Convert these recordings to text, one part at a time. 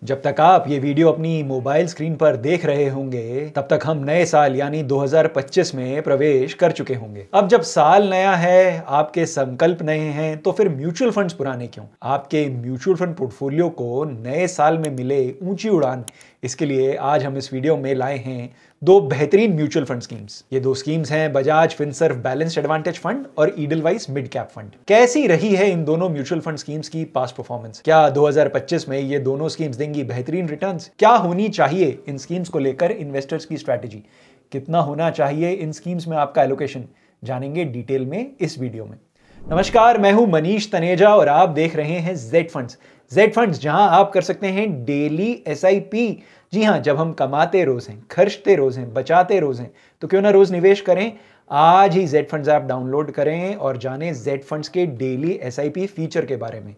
जब तक आप ये वीडियो अपनी मोबाइल स्क्रीन पर देख रहे होंगे तब तक हम नए साल यानी 2025 में प्रवेश कर चुके होंगे। अब जब साल नया है, आपके संकल्प नए हैं, तो फिर म्यूचुअल फंड्स पुराने क्यों? आपके म्यूचुअल फंड पोर्टफोलियो को नए साल में मिले ऊंची उड़ान, इसके लिए आज हम इस वीडियो में लाए हैं दो बेहतरीन म्यूचुअल फंड स्कीम्स। ये दो स्कीम्स हैं Bajaj Finserv balanced advantage fund और ईडलवाइस मिड कैप फंड। कैसी रही है इन दोनों म्यूचुअल फंड स्कीम्स की पास्ट परफॉर्मेंस? क्या 2025 में ये दोनों स्कीम्स देंगी बेहतरीन रिटर्न्स? क्या होनी चाहिए इन स्कीम्स को लेकर इन्वेस्टर्स की स्ट्रैटेजी? कितना होना चाहिए इन स्कीम्स में आपका एलोकेशन? जानेंगे डिटेल में इस वीडियो में। नमस्कार, मैं हूं मनीष तनेजा और आप देख रहे हैं जेड फंड्स। जेड फंड्स, जहां आप कर सकते हैं डेली एसआईपी। जी हां, जब हम कमाते रोज हैं, खर्चते रोज हैं, बचाते रोज हैं, तो क्यों ना रोज निवेश करें। आज ही जेड फंड्स ऐप डाउनलोड करें और जानें जेड फंड्स के डेली एसआईपी फीचर के बारे में।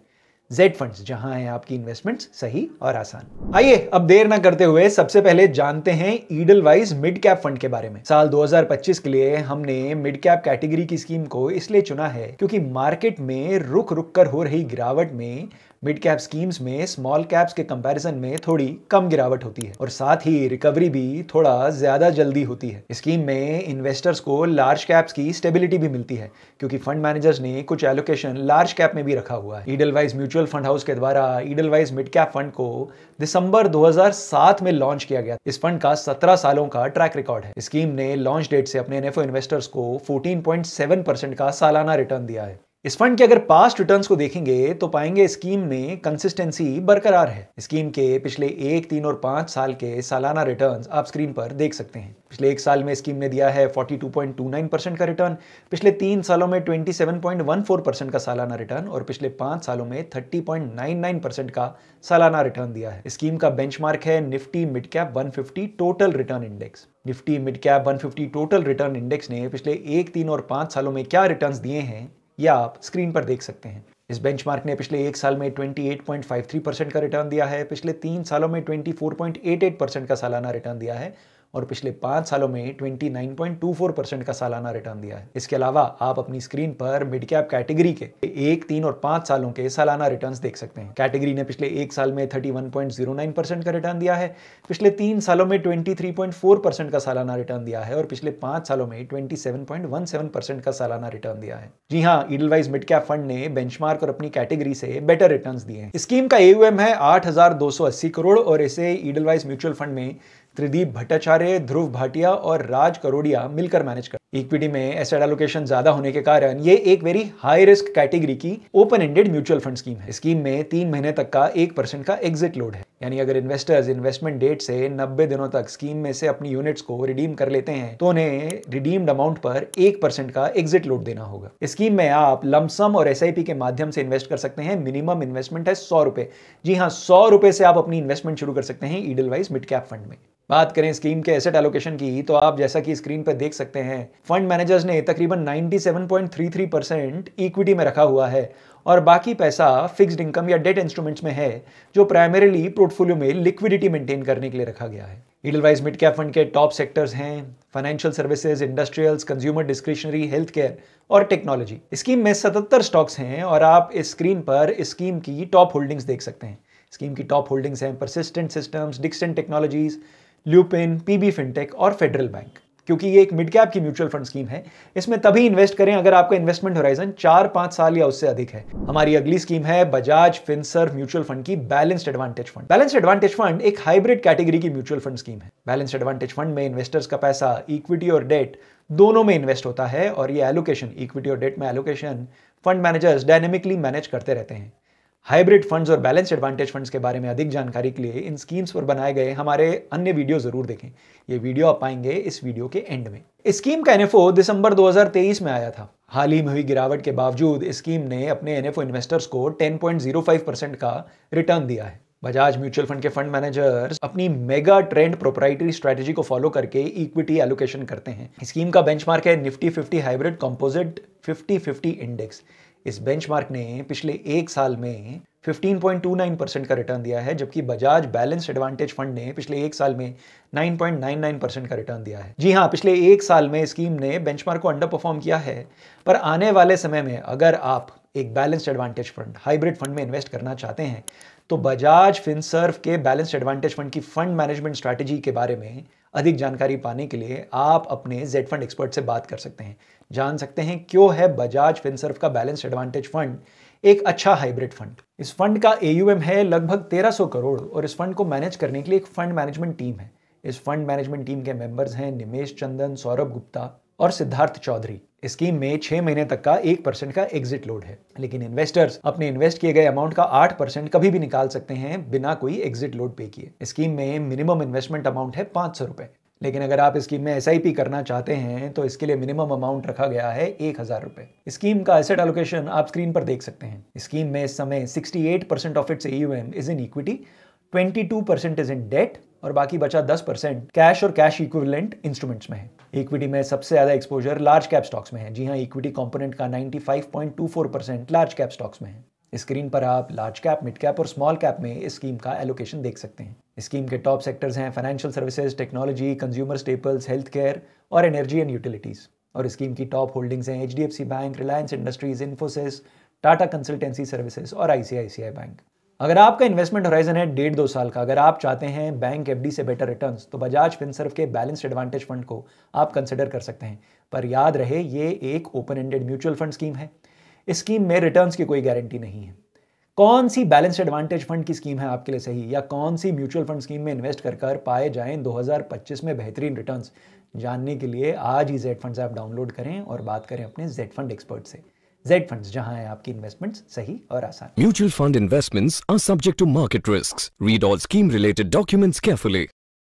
जेड फंड्स, जहां है आपकी इन्वेस्टमेंट्स सही और आसान। आइए अब देर ना करते हुए सबसे पहले जानते हैं ईडलवाइस मिड कैप फंड के बारे में। साल 2025 के लिए हमने मिड कैप कैटेगरी की स्कीम को इसलिए चुना है क्योंकि मार्केट में रुक रुक कर हो रही गिरावट में मिड कैप स्कीम्स में स्मॉल कैप्स के कंपैरिजन में थोड़ी कम गिरावट होती है और साथ ही रिकवरी भी थोड़ा ज्यादा जल्दी होती है। स्कीम में इन्वेस्टर्स को लार्ज कैप्स की स्टेबिलिटी भी मिलती है क्योंकि फंड मैनेजर्स ने कुछ एलोकेशन लार्ज कैप में भी रखा हुआ है। ईडलवाइस म्यूचुअल फंड हाउस के द्वारा ईडलवाइस मिड कैप फंड को दिसंबर 2007 में लॉन्च किया गया। इस फंड का 17 सालों का ट्रैक रिकॉर्ड है। स्कीम ने लॉन्च डेट से अपने एनएफओ इन्वेस्टर्स को 14.7% का सालाना रिटर्न दिया है। इस फंड के अगर पास्ट रिटर्न्स को देखेंगे तो पाएंगे स्कीम में कंसिस्टेंसी बरकरार है। स्कीम के पिछले 1, 3 और 5 साल के सालाना रिटर्न्स आप स्क्रीन पर देख सकते हैं। पिछले 1 साल में स्कीम ने दिया है 42.29% का रिटर्न, पिछले 3 सालों में 27.14% का सालाना रिटर्न और पिछले 5 सालों में 30.99% का सालाना रिटर्न दिया है। स्कीम का बेंचमार्क है Nifty mid cap 150 total return index. Nifty mid cap 150 total return index ने पिछले 1, 3 और 5 सालों में क्या रिटर्न्स दिए हैं या आप स्क्रीन पर देख सकते हैं। इस बेंचमार्क ने पिछले 1 साल में 28.53% का रिटर्न दिया है, पिछले 3 सालों में 24.88% का सालाना रिटर्न दिया है और पिछले 5 सालों में 29.24% का सालाना रिटर्न दिया है। इसके अलावा आप अपनी स्क्रीन पर मिड कैप कैटेगरी के 1, 3 और 5 सालों के सालाना रिटर्न्स देख सकते हैं। कैटेगरी ने पिछले 1 साल में 31.09% का रिटर्न दिया है, पिछले 3 सालों में 23.4% का सालाना रिटर्न दिया है और पिछले 5 सालों में 27.17% का सालाना रिटर्न दिया है। जी हाँ, ईडलवाइस मिड कैप फंड ने बेंचमार्क और अपनी कैटेगरी से बेटर रिटर्न्स दिए हैं। स्कीम का एयूएम है 8,280 करोड़ और इसे ईडलवाइस म्यूचुअल फंड में त्रिदीप भट्टाचार्य, ध्रुव भाटिया और राज करोड़िया मिलकर मैनेज कर। इक्विटी में एसेट एलोकेशन ज्यादा होने के कारण ये एक वेरी हाई रिस्क कैटेगरी की open ended mutual fund scheme है। स्कीम में 3 महीने तक का 1% का एग्जिट लोड है, यानी अगर इन्वेस्टर्स इन्वेस्टमेंट डेट से 90 दिनों तक स्कीम में से अपनी यूनिट्स को रिडीम कर लेते हैं तो उन्हें रिडीम्ड अमाउंट पर 1% का एग्जिट लोड देना होगा। स्कीम में आप लमसम और एसआईपी के माध्यम से इन्वेस्ट कर सकते हैं। मिनिमम इन्वेस्टमेंट है 100 रुपए। जी हाँ, 100 रुपए से आप अपनी इन्वेस्टमेंट शुरू कर सकते हैं ईडलवाइस मिड कैप फंड में। बात करें स्कीम के एसेट एलोकेशन की तो आप जैसा कि स्क्रीन पर देख सकते हैं, फंड मैनेजर्स ने तकरीबन 97.33% इक्विटी में रखा हुआ है और बाकी पैसा फिक्स्ड इनकम या डेट इंस्ट्रूमेंट्स में है जो प्राइमरीली पोर्टफोलियो में लिक्विडिटी मेंटेन करने के लिए रखा गया है। ईडलवाइस मिड कैप फंड के टॉप सेक्टर्स हैं financial services, industrials, consumer discretionary, health care और टेक्नोलॉजी। स्कीम में 77 स्टॉक्स हैं और आप इस स्क्रीन पर इस स्कीम की टॉप होल्डिंग्स देख सकते हैं। स्कीम की टॉप होल्डिंग्स हैं Persistent Systems, Dixon Technologies, Lupin, PB Fintech और फेडरल बैंक। क्योंकि ये एक मिड कैप की म्यूचुअल फंड स्कीम है, इसमें तभी इन्वेस्ट करें अगर आपका इन्वेस्टमेंट होराइजन 4-5 साल या उससे अधिक है। हमारी अगली स्कीम है बजाज फिनसर्व म्यूचुअल फंड की balanced advantage fund. Balanced advantage fund एक हाइब्रिड कैटेगरी की म्यूचुअल फंड स्कीम है। बैलेंस्ड एडवांटेज फंड में इन्वेस्टर्स का पैसा इक्विटी और डेट दोनों में इन्वेस्ट होता है और ये एलोकेशन, इक्विटी और डेट में allocation, fund managers dynamically manage करते रहते हैं। हाइब्रिड फंड्स और बैलेंस एडवांटेज फंड्स के बारे में अधिक जानकारी के लिए इन स्कीम्स पर बनाए गए हमारे अन्य वीडियो जरूर देखें। ये वीडियो आप पाएंगे इस वीडियो के एंड में। इस स्कीम का एनएफओ दिसंबर 2023 में आया था। हाल ही में हुई गिरावट के बावजूद इस स्कीम ने अपने एनएफओ इन्वेस्टर्स को 10.05% का रिटर्न दिया है। बजाज म्यूचुअल फंड के फंड मैनेजर्स अपनी मेगा ट्रेंड प्रोप्राइटरी स्ट्रेटजी को फॉलो करके इक्विटी एलोकेशन करते हैं। स्कीम का बेंचमार्क है निफ्टी 50 हाइब्रिड कंपोजिट 50-50 इंडेक्स। इस बेंचमार्क ने पिछले 1 साल में 15.29% का रिटर्न दिया है, जबकि बजाज बैलेंस्ड एडवांटेज फंड ने पिछले 1 साल में 9.99% का रिटर्न दिया है। जी हाँ, पिछले 1 साल में स्कीम ने बेंचमार्क को अंडर परफॉर्म किया है, पर आने वाले समय में अगर आप एक balanced advantage fund, hybrid fund में इन्वेस्ट करना चाहते हैं तो बजाज फिनसर्व के बैलेंस्ड एडवांटेज फंड की फंड मैनेजमेंट स्ट्रैटेजी के बारे में अधिक जानकारी पाने के लिए आप अपने जेड फंड एक्सपर्ट से बात कर सकते हैं। जान सकते हैं क्यों है बजाज फिनसर्व का बैलेंस्ड एडवांटेज फंड एक अच्छा हाइब्रिड फंड। इस फंड का AUM है लगभग 1300 करोड़ और इस फंड को मैनेज करने के लिए एक फंड मैनेजमेंट टीम है। इस फंड मैनेजमेंट टीम के मेंबर्स हैं निमेश चंदन, सौरभ गुप्ता और सिद्धार्थ चौधरी। इस स्कीम में 6 महीने तक का 1% का एग्जिट लोड है, लेकिन इन्वेस्टर्स अपने इन्वेस्ट किए गए अमाउंट का 8% कभी भी निकाल सकते हैं बिना कोई एग्जिट लोड पे किए। इस स्कीम में मिनिमम इन्वेस्टमेंट अमाउंट है 500 रुपए, लेकिन अगर आप इस स्कीम में SIP करना चाहते हैं तो इसके लिए मिनिमम अमाउंट रखा गया है 1000 रुपए। स्कीम का एसेट एलोकेशन आप स्क्रीन पर देख सकते हैं। स्कीम में इस समय 68% of its AUM is in equity, 22% is in debt और बाकी बचा 10% कैश और कैश इक्विवेलेंट इंस्ट्रूमेंट्स में है। इक्विटी में सबसे ज्यादा एक्सपोजर लार्ज कैप स्टॉक्स में है। जी हाँ, इक्विटी कंपोनेंट का 95.24% लार्ज कैप स्टॉक्स में है। स्क्रीन पर आप लार्ज कैप, मिड कैप और स्मॉल कैप में इस स्कीम का एलोकेशन देख सकते हैं। स्कीम के टॉप सेक्टर्स हैं financial services, technology, consumer staples, health care और एनर्जी एंड यूटिलिटीज। और स्कीम की टॉप होल्डिंग्स हैं HDFC bank, Reliance industries, Infosys, Tata consultancy services और ICICI बैंक। अगर आपका इन्वेस्टमेंट होराइजन है 1.5-2 साल का, अगर आप चाहते हैं बैंक FD से बेटर रिटर्न्स, तो बजाज फिनसर्व के बैलेंस्ड एडवांटेज फंड को आप कंसिडर कर सकते हैं। पर याद रहे, ये एक open ended mutual fund scheme है। इस स्कीम में रिटर्न्स की कोई गारंटी नहीं है। कौन सी बैलेंस्ड एडवांटेज फंड की स्कीम है आपके लिए सही, या कौन सी म्यूचुअल फंड स्कीम में इन्वेस्ट कर पाए जाएं 2025 में बेहतरीन रिटर्न्स, जानने के लिए आज ही जेड फंड्स ऐप डाउनलोड करें और बात करें अपने जेड फंड एक्सपर्ट से। जेड फंड्स, जहां है आपकी इन्वेस्टमेंट्स सही और आसान। Mutual fund investments are subject to market risks. Read all scheme related documents carefully.